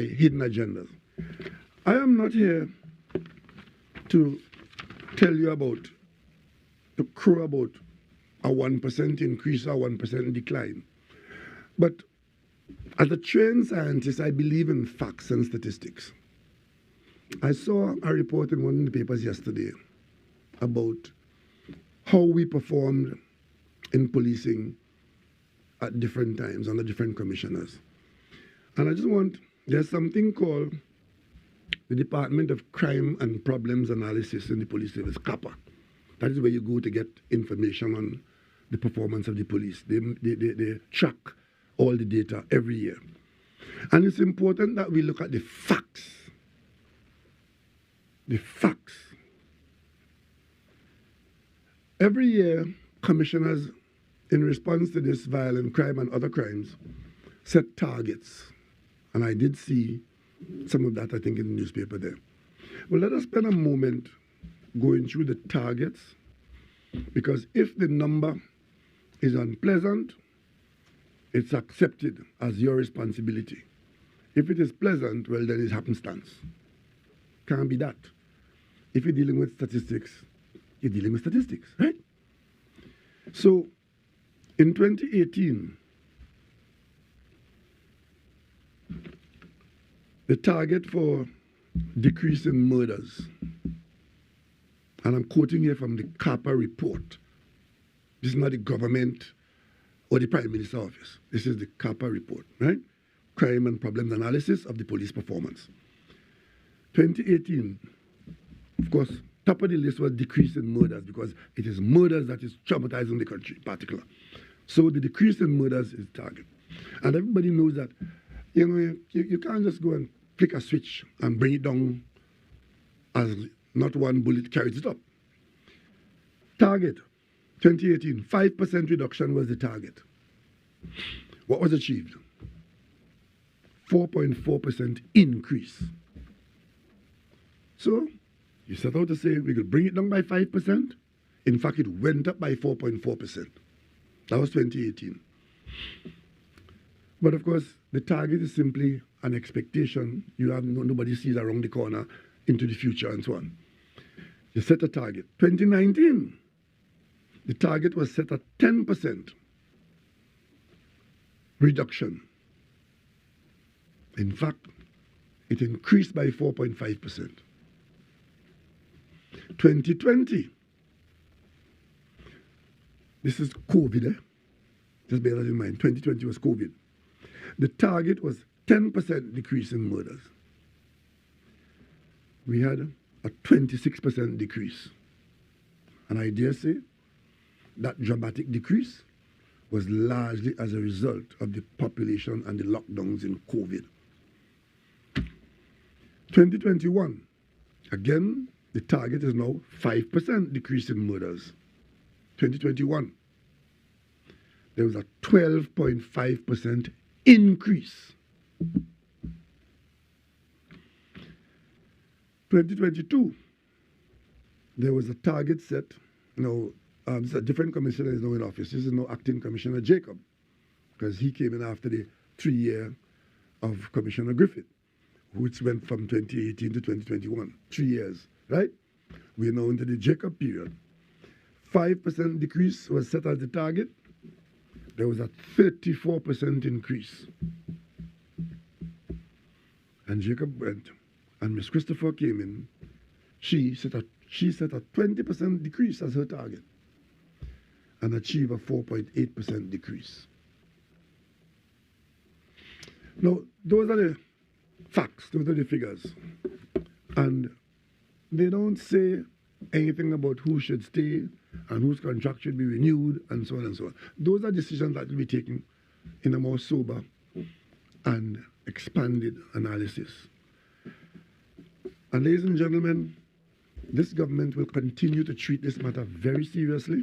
hidden agendas. I am not here to tell you about, to crow about a 1% increase or 1% decline. But as a trained scientist, I believe in facts and statistics. I saw a report in one of the papers yesterday about how we performed in policing at different times under different commissioners. And I just want, there's something called the Department of Crime and Problems Analysis in the Police Service, CAPA. That is where you go to get information on the performance of the police. They track all the data every year. And it's important that we look at the facts. The facts. Every year, commissioners, in response to this violent crime and other crimes, set targets. And I did see some of that, I think, in the newspaper there. Well, let us spend a moment going through the targets, because if the number is unpleasant, it's accepted as your responsibility. If it is pleasant, well, then it's happenstance. Can't be that. If you're dealing with statistics, you're dealing with statistics, right? So, in 2018, the target for decrease in murders, and I'm quoting here from the CAPA report. This is not the government or the Prime Minister's office. This is the CAPA report, right? Crime and Problems Analysis of the Police Performance. 2018, of course, top of the list was decrease in murders, because it is murders that is traumatizing the country in particular. So the decrease in murders is the target. And everybody knows that, you know, you can't just go and flick a switch and bring it down as not one bullet carries it up. Target, 2018, 5% reduction was the target. What was achieved? 4.4% increase. So, you set out to say we could bring it down by 5%. In fact, it went up by 4.4%. That was 2018. But of course, the target is simply an expectation. You have nobody sees around the corner into the future and so on. You set a target. 2019, the target was set at 10% reduction. In fact, it increased by 4.5%. 2020, this is COVID, just bear that in mind. 2020 was COVID. The target was 10% decrease in murders. We had a 26% decrease. And I dare say that dramatic decrease was largely as a result of the population and the lockdowns in COVID. 2021, again, the target is now 5% decrease in murders. 2021, there was a 12.5% increase. 2022, there was a target set. Now, a different commissioner is now in office. This is now Acting Commissioner Jacob, because he came in after the 3-year of Commissioner Griffith, which went from 2018 to 2021, 3 years, right? We are now into the Jacob period. 5% decrease was set as the target. There was a 34% increase. And Jacob went, and Miss Christopher came in. She set a 20% decrease as her target and achieved a 4.8% decrease. Now, those are the facts, those are the figures. And they don't say anything about who should stay and whose contract should be renewed and so on and so on. Those are decisions that will be taken in a more sober and expanded analysis. And ladies and gentlemen, this government will continue to treat this matter very seriously.